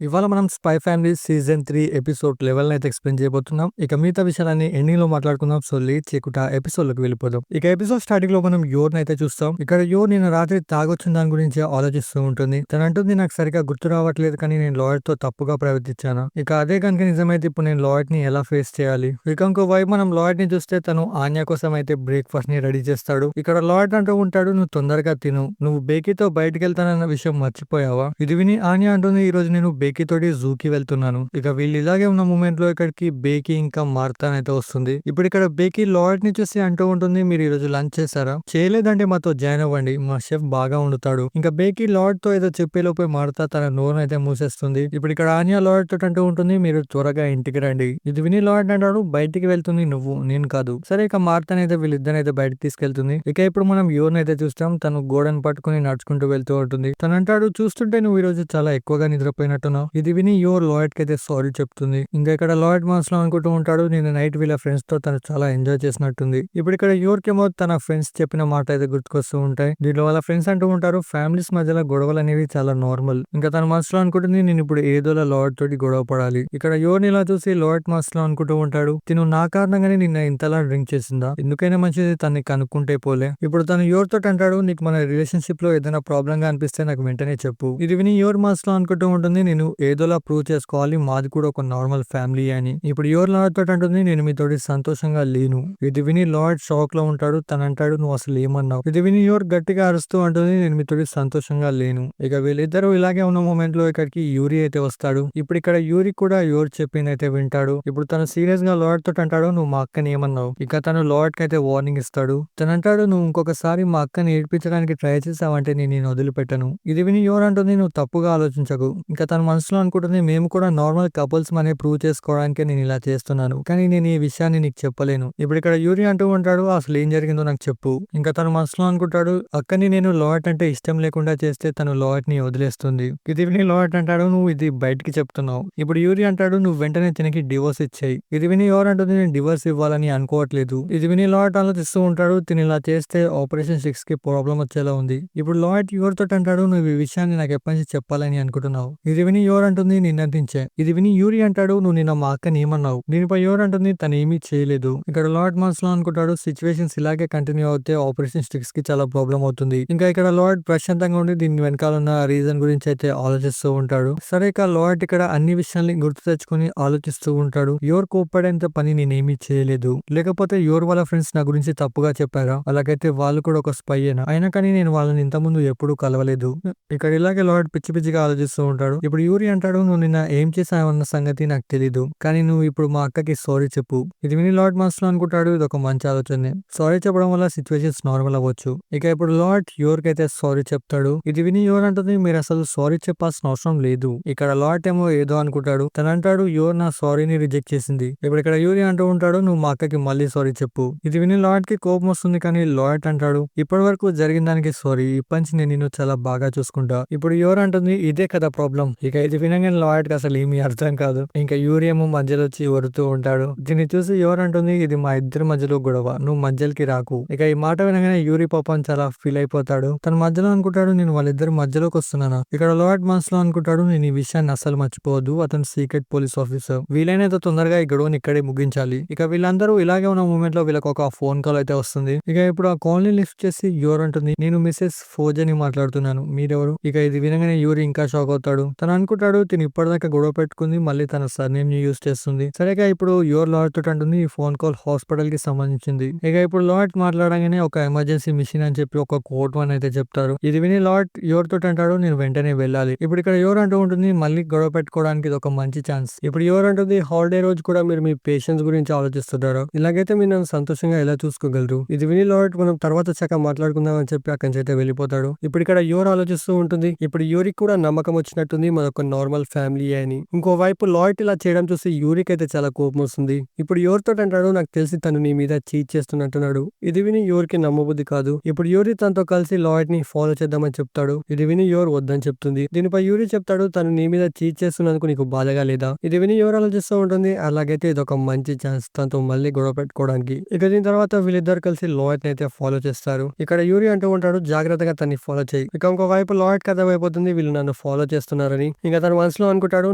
ఇవాళ మనం 'spy family' season 3 episode 11 అయితే ఎక్స్‌ప్లెయిన్ చేయబోతున్నాం. ఇక మిగతా విషయాలన్నీ ఎండింగ్‌లో మాట్లాడుకుందాం. సో, లేట్ చేయకుండా ఎపిసోడ్‌లోకి వెళ్ళిపోదాం. ఇక ఎపిసోడ్ స్టార్టింగ్‌లో మనం యోర్‌నైతే చూస్తాం. ఇక్కడ యోర్ నిన్న రాత్రి తాగొచ్చిన దాని గురించి ఆలోచిస్తూ ఉంటుంది. తనంటుంది, నాకు సరిగ్గా గుర్తు రావట్లేదు, కానీ నేను లాయర్‌తో తప్పుగా ప్రవర్తించానా? ఇక అదే గనుక నిజమైతే ఇప్పుడు నేను లాయర్‌ని ఎలా ఫేస్ చేయాలి? ఇక ఇంకో వైపు మనం లాయర్‌ని చూస్తే తను ఆన్య కోసం అయితే బ్రేక్‌ఫాస్ట్‌ని రెడీ చేస్తాడు. ఇక్కడ లాయర్ అంటూ ఉంటాడు, "నువ్వు తొందరగా తిను. నువ్వు బేకీతో బయటికెళ్తానన్న విషయం మర్చిపోయావా?" ఇది విని ఆన్య అంటుంది, "ఈరోజు నేను బేకీ తోటి జూకి వెళ్తున్నాను." ఇక వీళ్ళు ఇలాగే ఉన్న మూమెంట్ లో ఇక్కడికి బేకీ ఇంకా మార్తా అయితే వస్తుంది. ఇప్పుడు ఇక్కడ బేకీ లాయర్ ని చూసి అంటూ ఉంటుంది, "మీరు ఈ రోజు లంచ్ చేశారా? చేయలేదంటే మాతో జాయిన్ అవ్వండి, మా షెఫ్ బాగా వండుతాడు." ఇంకా బేకీ లాయర్ తో ఏదో చెప్పేలోపే మార్తా తన నోరు అయితే మూసేస్తుంది. ఇప్పుడు ఇక్కడ ఆన్య లాయర్ తోటి అంటూ ఉంటుంది, "మీరు త్వరగా ఇంటికి రండి." ఇది విని లాయర్ అంటాడు, "బయటికి వెళ్తుంది నువ్వు, నేను కాదు." సరే, ఇక మార్తానైతే వీళ్ళిద్దరైతే బయటకు తీసుకెళ్తుంది. ఇక ఇప్పుడు మనం యోర్ని అయితే చూస్తాం. తను గోడను పట్టుకుని నడుచుకుంటూ వెళ్తూ ఉంటుంది. తను అంటాడు, "చూస్తుంటే నువ్వు ఈ రోజు చాలా ఎక్కువగా నిద్రపోయినట్టున్నావు." ఇది విని యోర్ లాయడ్ కి అయితే సారీ చెప్తుంది. ఇంకా ఇక్కడ లాయడ్ మనసులో అనుకుంటూ ఉంటాడు, "నేను నైట్ వీళ్ళ ఫ్రెండ్స్ తో తను చాలా ఎంజాయ్ చేసినట్టుంది." ఇప్పుడు ఇక్కడ యోర్ కేమో తన ఫ్రెండ్స్ చెప్పిన మాట అయితే గుర్తుకొస్తూ ఉంటాయి. దీనిలో వాళ్ళ ఫ్రెండ్స్ అంటూ ఉంటారు, ఫ్యామిలీస్ మధ్యలో గొడవలు అనేవి చాలా నార్మల్. ఇంకా తన మనసులో అనుకుంటుంది, "నేను ఇప్పుడు ఏదోలా లాయడ్ తోటి గొడవ పడాలి." ఇక్కడ యోర్ ఇలా చూసి లాయడ్ మనసులో అనుకుంటూ ఉంటాడు, "తిను నా కారణంగానే నిన్న ఇంతలా డ్రింక్ చేసిందా? ఎందుకైనా మంచిది తన్ని కనుక్కుంటే పోలే." ఇప్పుడు తను యోర్ తోటి అంటాడు, "నీకు మన రిలేషన్షిప్ లో ఏదైనా ప్రాబ్లం గా అనిపిస్తే నాకు వెంటనే చెప్పు." ఇది విని యోర్ మనసులో అనుకుంటూ ఉంటుంది, "నేను ఏదోలా ప్రూవ్ చేసుకోవాలి, మాది కూడా ఒక నార్మల్ ఫ్యామిలీ అని." ఇప్పుడు యోర్ లాయడ్ తోటి అంటుంది, "నేను మీతోటి సంతోషంగా లేను." ఇది విని లాయడ్ షాక్ లో ఉంటాడు. తను అంటాడు, "నువ్వు అసలు ఏమన్నావు?" ఇది విని యోర్ గట్టిగా అరుస్తూ అంటుంది, "నేను మీతోటి సంతోషంగా లేను." ఇక వీళ్ళిద్దరూ ఇలాగే ఉన్న మూమెంట్ లో ఇక్కడికి యూరి అయితే వస్తాడు. ఇప్పుడు ఇక్కడ యూరి కూడా యోర్ చెప్పిందైతే వింటాడు. ఇప్పుడు తను సీరియస్ గా లాయడ్ తోటి అంటాడు, "నువ్వు మా అక్కని ఏమన్నావు?" ఇక తను లాయడ్ కి అయితే వార్నింగ్ ఇస్తాడు. తను అంటాడు, "నువ్వు ఇంకొకసారి మా అక్కని ఏడ్పించడానికి ట్రై చేసావంటే నేను వదిలిపెట్టను." ఇది విని యోర్ అంటుంది, "నువ్వు తప్పుగా ఆలోచించకు." ఇంకా తన మనసులో అనుకుంటుంది, "మేము కూడా నార్మల్ కపుల్స్ మనే ప్రూవ్ చేసుకోవడానికి నేను ఇలా చేస్తున్నాను, కానీ నేను ఈ విషయాన్ని నీకు చెప్పలేను." ఇప్పుడు ఇక్కడ యూరి అంటూ ఉంటాడు, "అసలు ఏం జరిగిందో నాకు చెప్పు." ఇంకా తన మనసులో అనుకుంటాడు, "అక్కని నేను లాయట్ అంటే ఇష్టం లేకుండా చేస్తే తను లాయట్ ని వదిలేస్తుంది." ఇది విని లాయట్ అంటాడు, "నువ్వు ఇది బయటికి చెప్తున్నావు." ఇప్పుడు యూరి అంటాడు, "నువ్వు వెంటనే తినకి డివోర్స్ ఇచ్చేయి." ఇది విని యోర్ అంటుంది, "నేను డివోర్స్ ఇవ్వాలని అనుకోవట్లేదు." ఇది విని లాయట్ ఆలోచిస్తూ ఉంటాడు, "తిని ఇలా చేస్తే ఆపరేషన్ 6 కి ప్రాబ్లం వచ్చేలా ఉంది." ఇప్పుడు లాయట్ యోర్ తోటి అంటాడు, "నువ్వు ఈ విషయాన్ని నాకు ఎప్పటి నుంచి చెప్పాలని అనుకుంటున్నావు." ఇది విని యోర్ అంటుంది, "నిన్నటించే." ఇది విని యూరి అంటాడు, "నువ్వు నిన్న మా అక్కని ఏమన్నావు?" దీనిపై యోర్ అంటుంది, "తను ఏమీ చేయలేదు." ఇక్కడ లార్డ్ మనసులో అనుకుంటాడు, సిచ్యువేషన్స్ ఇలాగే కంటిన్యూ అవుతే ఆపరేషన్ 6 కి చాలా ప్రాబ్లం అవుతుంది. ఇంకా ఇక్కడ లార్డ్ ప్రశాంతంగా ఉండి దీని వెనకాల ఉన్న రీజన్ గురించి అయితే ఆలోచిస్తూ ఉంటాడు. సరే, ఇక లార్డ్ ఇక్కడ అన్ని విషయాల్ని గుర్తు తెచ్చుకుని ఆలోచిస్తూ ఉంటాడు. యోర్ కోప్పడేంత పని నేనేమీ చేయలేదు, లేకపోతే యోర్ వాళ్ళ ఫ్రెండ్స్ నా గురించి తప్పుగా చెప్పారా? అలాగైతే వాళ్ళు కూడా ఒక స్పైయేనా? అయినా కానీ నేను వాళ్ళని ఇంతకుముందు ఎప్పుడూ కలవలేదు. ఇక్కడ ఇలాగే లార్డ్ పిచ్చి పిచ్చిగా ఆలోచిస్తూ ఉంటాడు. ఇప్పుడు యూరి అంటాడు, "నువ్వు నిన్న ఏం చేసావన్న సంగతి నాకు తెలీదు, కానీ నువ్వు ఇప్పుడు మా అక్కకి సారీ చెప్పు." ఇది విని లార్డ్ మనసులో అనుకుంటాడు, ఇది ఒక మంచి ఆలోచనే. సారీ చెప్పడం వల్ల సిచ్యువేషన్స్ నార్మల్ అవ్వచ్చు. ఇక ఇప్పుడు లార్డ్ యోర్ కైతే సారీ చెప్తాడు. ఇది విని యోర్ అంటుంది, "మీరు అసలు సారీ చెప్పాల్సిన అవసరం లేదు." ఇక్కడ లార్డ్ ఏమో ఏదో అనుకుంటాడు. తను అంటాడు, "యోర్ నా సారీని రిజెక్ట్ చేసింది." ఇప్పుడు ఇక్కడ యూరి అంటూ ఉంటాడు, "నువ్వు మా అక్కకి మళ్ళీ సారీ చెప్పు." ఇది విని లార్డ్ కి కోపం వస్తుంది, కానీ లార్డ్ అంటాడు, "ఇప్పటి వరకు జరిగిన దానికి సారీ, ఇప్పటి నుంచి నేను నిన్ను చాలా బాగా చూసుకుంటా." ఇప్పుడు యోర్ అంటుంది, "ఇదే కదా ప్రాబ్లం." ఇక ఇది వినగానే లార్డ్ కి అసలు ఏమీ అర్థం కాదు. ఇంకా యూరి ఏమో మధ్యలో వచ్చి వరుతూ ఉంటాడు. దీన్ని చూసి యోర్ అంటుంది, "ఇది మా ఇద్దరి మధ్యలో గొడవ, నువ్వు మధ్యలోకి రాకు." ఇక ఈ మాట వినగానే యూరి పాపం చాలా ఫీల్ అయిపోతాడు. తన మధ్యలో అనుకుంటాడు, "నేను వాళ్ళిద్దరి మధ్యలోకి వస్తున్నానా?" ఇక్కడ లార్డ్ మనసులో అనుకుంటాడు, "నేను ఈ విషయాన్ని అస్సలు మర్చిపోవద్దు, అతను సీక్రెట్ పోలీస్ ఆఫీసర్, వీలైనంత తొందరగా ఈ గొడవని ఇక్కడే ముగించాలి." ఇక వీళ్ళందరూ ఇలాగే ఉన్న మూమెంట్ లో వీళ్ళకి ఒక ఫోన్ కాల్ అయితే వస్తుంది. ఇక ఇప్పుడు ఆ కాల్ ని లిఫ్ట్ చేసి యోర్ అంటుంది, "నేను మిసెస్ ఫోజని మాట్లాడుతున్నాను, మీరెవరు?" ఇక ఇది వినగానే యూరి ఇంకా షాక్ అవుతాడు. తను అనుకుంటాడు, తిను ఇప్పటిదాకా గొడవ పెట్టుకుంది, మళ్ళీ తన సర్నేమ్ ని యూజ్ చేస్తుంది. సరేగా ఇప్పుడు యోర్ లార్డ్ తోటి అంటుంది, "ఈ ఫోన్ కాల్ హాస్పిటల్ కి సంబంధించింది." ఇక ఇప్పుడు లార్డ్ మాట్లాడగానే ఒక ఎమర్జెన్సీ మిషన్ అని చెప్పి ఒక కోడ్ వన్ అయితే చెప్తారు. ఇది విని లార్డ్ యోర్ తోటి అంటాడు, "నేను వెంటనే వెళ్ళాలి." ఇప్పుడు ఇక్కడ యోర్ అంటూ ఉంటుంది, "మళ్ళీ గొడవ పెట్టుకోవడానికి ఇది ఒక మంచి ఛాన్స్." ఇప్పుడు యోర్ అంటుంది, "హాలిడే రోజు కూడా మీరు మీ పేషెంట్స్ గురించి ఆలోచిస్తున్నారు, ఇలాగైతే మీరు నన్ను సంతోషంగా ఎలా చూసుకోగలరు?" ఇది విని లార్డ్, "మనం తర్వాత చక్కగా మాట్లాడుకుందాం" అని చెప్పి అక్కడి నుంచి అయితే వెళ్ళిపోతాడు. ఇప్పుడు ఇక్కడ యోర్ ఆలోచిస్తూ ఉంటుంది, ఇప్పుడు యూరికి కూడా నమ్మకం వచ్చినట్టుంది మనొక నార్మల్ ఫ్యామిలీ అని. ఇంకోవైపు లాయట్ ఇలా చేయడం చూసి యూరికి అయితే చాలా కోపం వస్తుంది. ఇప్పుడు యోర్ తోటి అంటాడు, "నాకు తెలిసి తను నీ మీద చీట్ చేస్తున్నట్టున్నాడు." ఇది విని యోర్కి నమ్మబుద్ధి కాదు. ఇప్పుడు యూరి తనతో కలిసి లాయట్ ని ఫాలో చేద్దామని చెప్తాడు. ఇది విని యోర్ వద్దని చెప్తుంది. దీనిపై యూరి చెప్తాడు, "తను నీ మీద చీట్ చేస్తున్నందుకు నీకు బాధగా లేదా?" ఇది విని యోర్ ఆలోచిస్తూ ఉంటుంది, అలాగైతే ఇది ఒక మంచి ఛాన్స్ తనతో మళ్ళీ గొడవ పెట్టుకోవడానికి. ఇక దీని తర్వాత వీళ్ళిద్దరు కలిసి లాయట్ ని అయితే ఫాలో చేస్తారు. ఇక్కడ యూరి అంటూ ఉంటాడు, "జాగ్రత్తగా తన్ని ఫాలో చేయి." ఇక ఇంకోవైపు లాయట్ కథ అయిపోతుంది, "వీళ్ళు నన్ను ఫాలో చేస్తున్నారని." ఇంకా తన మనసులో అనుకుంటాడు,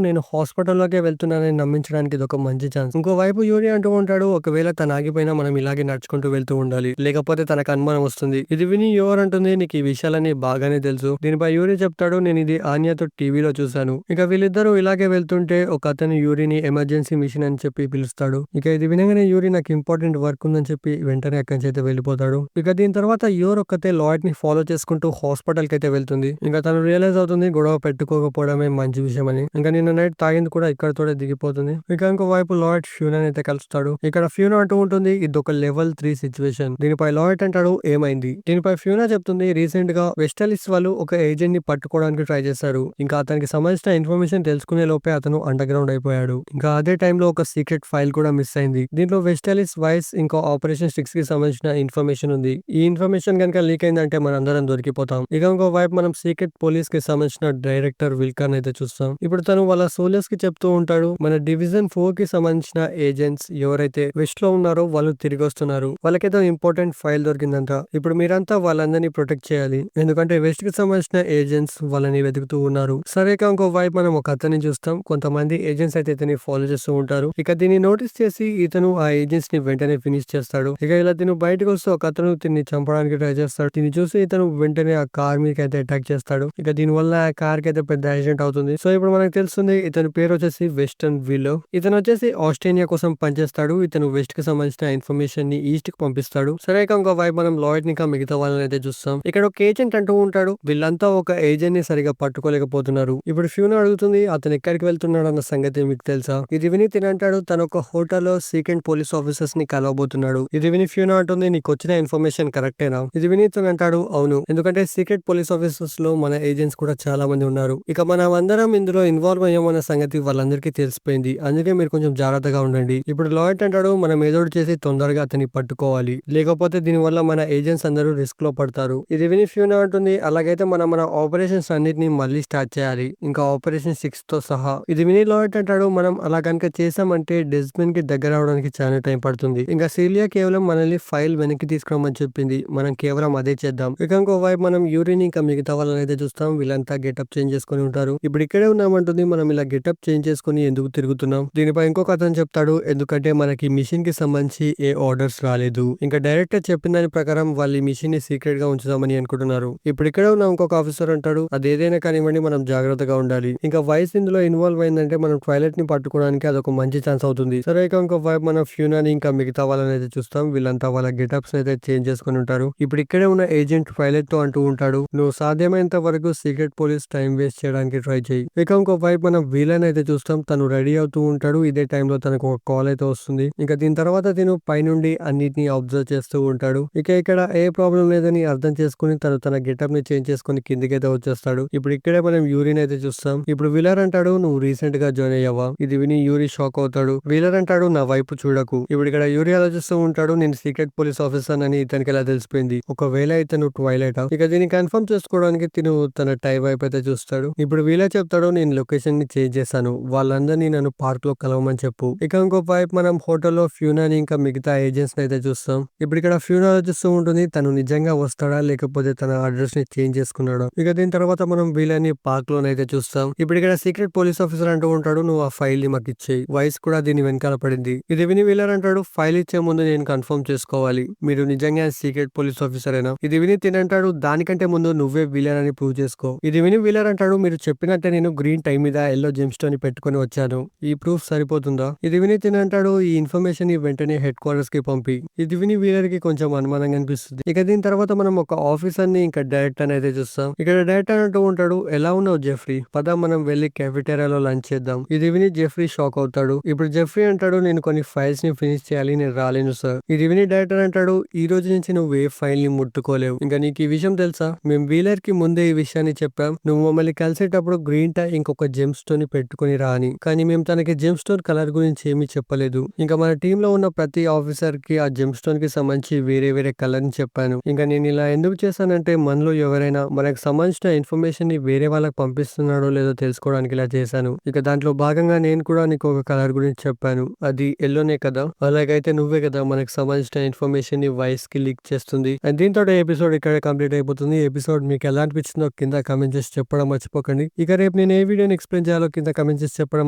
నేను హాస్పిటల్లోకే వెళ్తున్నానని నమ్మించడానికి ఇది ఒక మంచి ఛాన్స్. ఇంకోవైపు యూరి అంటూ ఉంటాడు, ఒకవేళ తను ఆగిపోయినా మనం ఇలాగే నడుచుకుంటూ వెళ్తూ ఉండాలి, లేకపోతే తనకు అనుమానం వస్తుంది. ఇది విని యువర్ అంటుంది, నీకు ఈ విషయాలన్నీ బాగానే తెలుసు. దీనిపై యూరి చెప్తాడు, నేను ఇది ఆన్యతో టీవీలో చూశాను. ఇక వీళ్ళిద్దరూ ఇలాగే వెళ్తుంటే ఒక అతను యూరిని ఎమర్జెన్సీ మిషన్ అని చెప్పి పిలుస్తాడు. ఇక ఇది వినగానే యూరి నాకు ఇంపార్టెంట్ వర్క్ ఉందని చెప్పి వెంటనే అక్కడి నుంచి అయితే వెళ్ళిపోతాడు. ఇక దీని తర్వాత యువర్ ఒక్కతే లాయిడ్ ని ఫాలో చేసుకుంటూ హాస్పిటల్ కి అయితే వెళ్తుంది. ఇంకా తను రియలైజ్ అవుతుంది గొడవ పెట్టుకోకపోవడమే మంచి విషయం అని. ఇంకా నిన్న నైట్ తాగింది కూడా ఇక్కడతోనే దిగిపోతుంది. ఇక ఇంకో వైపు లాయిడ్ ఫ్యూనా అయితే కలుస్తాడు. ఇక్కడ ఫ్యూనా అంటూ ఉంటుంది, ఇది ఒక లెవెల్ 3 సిచ్యువేషన్. దీనిపై లాయిడ్ అంటాడు, ఏమైంది? దీనిపై ఫ్యూనా చెప్తుంది, రీసెంట్ గా వెస్టలిస్ వాళ్ళు ఒక ఏజెంట్ ని పట్టుకోవడానికి ట్రై చేశారు. ఇంకా అతనికి సంబంధించిన ఇన్ఫర్మేషన్ తెలుసుకునే లోపే అతను అండర్ గ్రౌండ్ అయిపోయాడు. ఇంకా అదే టైంలో ఒక సీక్రెట్ ఫైల్ కూడా మిస్ అయింది. దీంట్లో వెస్టలిస్ వైస్ ఇంకా ఆపరేషన్ 6 కి సంబంధించిన ఇన్ఫర్మేషన్ ఉంది. ఈ ఇన్ఫర్మేషన్ కనుక లీక్ అయిందంటే మన అందరం దొరికిపోతాం. ఇక ఇంకో వైపు మనం సీక్రెట్ పోలీస్ కి సంబంధించిన డైరెక్టర్ విల్కన్ అయితే చూస్తాం. ఇప్పుడు తను వాళ్ళ సోల్జర్స్ కి చెప్తూ ఉంటాడు, మన డివిజన్ 4 కి సంబంధించిన ఏజెంట్స్ ఎవరైతే వెస్ట్ లో ఉన్నారో వాళ్ళు తిరిగి వస్తున్నారు. వాళ్ళకైతే ఇంపార్టెంట్ ఫైల్ దొరికిందంట. ఇప్పుడు మీరంతా వాళ్ళందరినీ ప్రొటెక్ట్ చేయాలి, ఎందుకంటే వెస్ట్ కి సంబంధించిన ఏజెంట్స్ వాళ్ళని వెతుకుతూ ఉన్నారు. సరే ఇంకో వైపు మనం ఒక అతన్ని చూస్తాం. కొంతమంది ఏజెంట్స్ అయితే ఇతని ఫాలో చేస్తూ ఉంటారు. ఇక దీన్ని నోటీస్ చేసి ఇతను ఆ ఏజెంట్స్ ని వెంటనే ఫినిష్ చేస్తాడు. ఇక ఇలా తిను బయటకు వస్తే ఒక అతను తిని చంపడానికి ట్రై చేస్తాడు. దీన్ని చూసి ఇతను వెంటనే ఆ కార్ మీద అయితే అటాక్ చేస్తాడు. ఇక దీని వల్ల ఆ కార్ కి అయితే పెద్ద యాక్సిడెంట్ అవుతుంది. సో ఇప్పుడు మనకు తెలుస్తుంది ఇతని పేరు వచ్చేసి వెస్టర్న్ విల్లో. ఇతను వచ్చేసి ఆస్ట్రేలియా కోసం పనిచేస్తాడు. ఇతను వెస్ట్ కి సంబంధించిన ఇన్ఫర్మేషన్ ని ఈస్ట్ కి పంపిస్తాడు. సరే ఇంకో వైపు మనం లాయిడ్ ని మిగతా వాళ్ళని అయితే చూస్తాం. ఇక్కడ ఒక ఏజెంట్ అంటూ ఉంటాడు, వీళ్ళంతా ఒక ఏజెంట్ ని సరిగా పట్టుకోలేకపోతున్నారు. ఇప్పుడు ఫ్యూనా అడుగుతుంది, అతను ఎక్కడికి వెళ్తున్నాడు అన్న సంగతి మీకు తెలుసా? ఇది విని తినంటాడు, తన ఒక హోటల్లో సీక్రెట్ పోలీస్ ఆఫీసర్స్ ని కలవబోతున్నాడు. ఇది విని ఫ్యూనా అంటుంది, నీకు వచ్చిన ఇన్ఫర్మేషన్ కరెక్టేనా? ఇది విని అంటాడు, అవును, ఎందుకంటే సీక్రెట్ పోలీస్ ఆఫీసర్స్ లో మన ఏజెంట్స్ కూడా చాలా మంది ఉన్నారు. ఇక మనం అందరం ఇందులో ఇన్వాల్వ్ అయ్యామన్న సంగతి వాళ్ళందరికీ తెలిసిపోయింది, అందుకే మీరు కొంచెం జాగ్రత్తగా ఉండండి. ఇప్పుడు లాయిడ్ అంటాడు, మనం ఏదో చేసి తొందరగా అతన్ని పట్టుకోవాలి, లేకపోతే దీనివల్ల మన ఏజెంట్స్ అందరూ రిస్క్ లో పడతారు. ఇది విని ఫ్యూనా అంటుంది, అలాగైతే మనం మన ఆపరేషన్స్ అన్నిటిని మళ్ళీ స్టార్ట్ చేయాలి, ఇంకా ఆపరేషన్ 6 తో సహా. ఇది విని లాయిడ్ అంటాడు, మనం అలా కనుక చేసామంటే డెస్మన్ కి దగ్గర అవడానికి చాలా టైం పడుతుంది. ఇంకా సీలియా కేవలం మనల్ని ఫైల్ వెనక్కి తీసుకురామని చెప్పింది, మనం కేవలం అదే చేద్దాం. ఇక ఇంకో వైపు మనం యూరిని ఇంకా మిగతా వాళ్ళని అయితే చూస్తాం. వీళ్ళంతా గెటప్ చేంజ్ చేసుకుని ఉంటారు. ఇప్పుడు ఇక్కడే ఉన్నామంటుంది, మనం ఇలా గెటప్ చేంజ్ చేసుకుని ఎందుకు తిరుగుతున్నాం? దీనిపై ఇంకొక అతను చెప్తాడు, ఎందుకంటే మనకి మిషన్ కి సంబంధించి ఏ ఆర్డర్స్ రాలేదు. ఇంకా డైరెక్టర్ చెప్పిన దాని ప్రకారం వాళ్ళు ఈ మిషన్ ని సీక్రెట్ గా ఉంచుదామని అనుకుంటున్నారు. ఇప్పుడు ఇక్కడే ఉన్న ఇంకొక ఆఫీసర్ అంటాడు, అదేదైనా కానివ్వండి, మనం జాగ్రత్తగా ఉండాలి. ఇంకా వైస్ ఇందులో ఇన్వాల్వ్ అయిందంటే మనం ట్వైలెట్ ని పట్టుకోవడానికి అదొక మంచి ఛాన్స్ అవుతుంది. సరే ఇంకో వైపు మనం ఫ్యూనాని ఇంకా మిగతా వాళ్ళని అయితే చూస్తాం. వీళ్ళంతా వాళ్ళ గెటప్స్ అయితే చేంజ్ చేసుకుని ఉంటారు. ఇప్పుడు ఇక్కడే ఉన్న ఏజెంట్ ట్వైలెట్ తో అంటూ ఉంటాడు, నువ్వు సాధ్యమైనంత వరకు సీక్రెట్ పోలీస్ టైం వేస్ట్ చేయడానికి ట్రై చేయి. ఇక ఇంకో వైపు మనం వీలన్ అయితే చూస్తాం. తను రెడీ అవుతూ ఉంటాడు. ఇదే టైంలో తనకు ఒక కాల్ అయితే వస్తుంది. ఇంకా దీని తర్వాత తిను పైనుండి అన్నిటిని అబ్జర్వ్ చేస్తూ ఉంటాడు. ఇక ఇక్కడ ఏ ప్రాబ్లం లేదని అర్థం చేసుకుని తను తన గెటప్ ని చేంజ్ చేసుకుని కిందికైతే వచ్చేస్తాడు. ఇప్పుడు ఇక్కడే మనం యూరిన్ అయితే చూస్తాం. ఇప్పుడు వీలర్ అంటాడు, నువ్వు రీసెంట్ గా జాయిన్ అయ్యావా? ఇది విని యూరి షాక్ అవుతాడు. వీలర్ అంటాడు, నా వైపు చూడకు. ఇప్పుడు ఇక్కడ యూరి ఆలోచిస్తూ ఉంటాడు, నేను సీక్రెట్ పోలీస్ ఆఫీసర్ అని ఇతనికి ఎలా తెలిసిపోయింది? ఒకవేళ ఇతను ట్వైలైట్. ఇక దీన్ని కన్ఫర్మ్ చేసుకోవడానికి తిను తన టై వైపు అయితే చూస్తాడు. ఇప్పుడు వీలర్ చెప్తాడు, నేను లొకేషన్ ని చేంజ్ చేశాను, వాళ్ళందరినీ నన్ను పార్క్ లో కలవమని చెప్పు. ఇక ఇంకో వైపు మనం హోటల్లో ఫ్యూనాని ఇంకా మిగతా ఏజెంట్స్ అయితే చూస్తాం. ఇప్పుడు ఇక్కడ ఫ్యూనా ఆలోచిస్తూ ఉంటుంది, తను నిజంగా వస్తాడా లేకపోతే తన అడ్రస్ ని చేంజ్ చేసుకున్నాడా? ఇక దీని తర్వాత మనం వీళ్ళని పార్క్ లోనైతే చూస్తాం. ఇప్పుడు ఇక్కడ సీక్రెట్ పోలీస్ ఆఫీసర్ అంటూ ఉంటాడు, నువ్వు ఆ ఫైల్ ని మాకు ఇచ్చేయి, వైస్ కూడా దీని వెనకాల పడింది. ఇది విని వీలర్ అంటాడు, ఫైల్ ఇచ్చే ముందు నేను కన్ఫర్మ్ చేసుకోవాలి, మీరు నిజంగా సీక్రెట్ పోలీస్ ఆఫీసరేనా? ఇది విని తినంటాడు, దానికంటే ముందు నువ్వే వీలర్ అని ప్రూవ్ చేసుకో. ఇది విని వీలర్ అంటాడు, మీరు చెప్పినట్టే నేను గ్రీన్ టై మీద ఎల్లో జెమ్ స్టోన్ పెట్టుకుని వచ్చాను, ఈ ప్రూఫ్ సరిపోతుందా? ఇది విని తినంటాడు, ఈ ఇన్ఫర్మేషన్ ని వెంటనే హెడ్ క్వార్టర్స్ కి పంపి. ఇది విని వీలర్ కి కొంచెం అనుమానంగా అనిపిస్తుంది. ఇక దీని తర్వాత మనం ఒక ఆఫీసర్ ని ఇంకా డైరెక్టర్ అయితే చూస్తాం. ఇక్కడ డైరెక్టర్ అంటూ ఉంటాడు, ఎలా ఉన్నావు జెఫ్రీ, పద మనం వెళ్లి కెఫెటేరియాలో లంచ్ చేద్దాం. ఇది విని జెఫ్రీ షాక్ అవుతాడు. ఇప్పుడు జెఫ్రీ అంటాడు, నేను కొన్ని ఫైల్స్ ని ఫినిష్ చేయాలి, నేను రాలేను సార్. ఇది విని డైరెక్టర్ అంటాడు, ఈ రోజు నుంచి నువ్వు ఏ ఫైల్ ని ముట్టుకోలేవు. ఇంకా నీకు ఈ విషయం తెలుసా, మేము వీలర్ కి ముందే ఈ విషయాన్ని చెప్పాం, నువ్వు మమ్మల్ని కలిసేటప్పుడు గ్రీన్ టై ఇంకొక జెమ్ స్టోన్ పెట్టుకుని రా అని. కానీ మేము తనకి జెమ్ స్టోన్ కలర్ గురించి ఏమీ చెప్పలేదు. ఇంకా మన టీమ్ లో ఉన్న ప్రతి ఆఫీసర్ కి ఆ జెమ్ స్టోన్ కి సంబంధించి వేరే వేరే కలర్ ని చెప్పాను. ఇంకా నేను ఇలా ఎందుకు చేశానంటే మనలో ఎవరైనా మనకు సంబంధించిన ఇన్ఫర్మేషన్ ని వేరే వాళ్ళకి పంపిస్తున్నాడో లేదో తెలుసుకోవడానికి ఇలా చేశాను. ఇక దాంట్లో భాగంగా నేను కూడా నీకు ఒక కలర్ గురించి చెప్పాను, అది ఎల్లోనే కదా, అలాగైతే నువ్వే కదా మనకు సంబంధించిన ఇన్ఫర్మేషన్ ని వాయిస్ కి లీక్ చేస్తుంది. అండ్ దీంతో ఎపిసోడ్ ఇక్కడ కంప్లీట్ అయిపోతుంది. ఎపిసోడ్ మీకు ఎలా అనిపించిందో కింద కామెంట్ చేసి చెప్పడం మర్చిపోకండి. ఇక రేపు నేను ఏ వీడియోని ఎక్స్‌ప్లెయిన్ చేయాలో కింద కామెంట్ చేసి చెప్పడం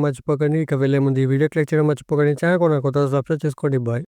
మర్చిపోకండి. ఇక వెళ్ళే ముందు ఈ వీడియో క్లిక్ చేయడం మర్చిపోకండి. ఛానల్ కూడా కొత్తగా సబ్స్క్రైబ్ చేసుకోండి. బాయ్.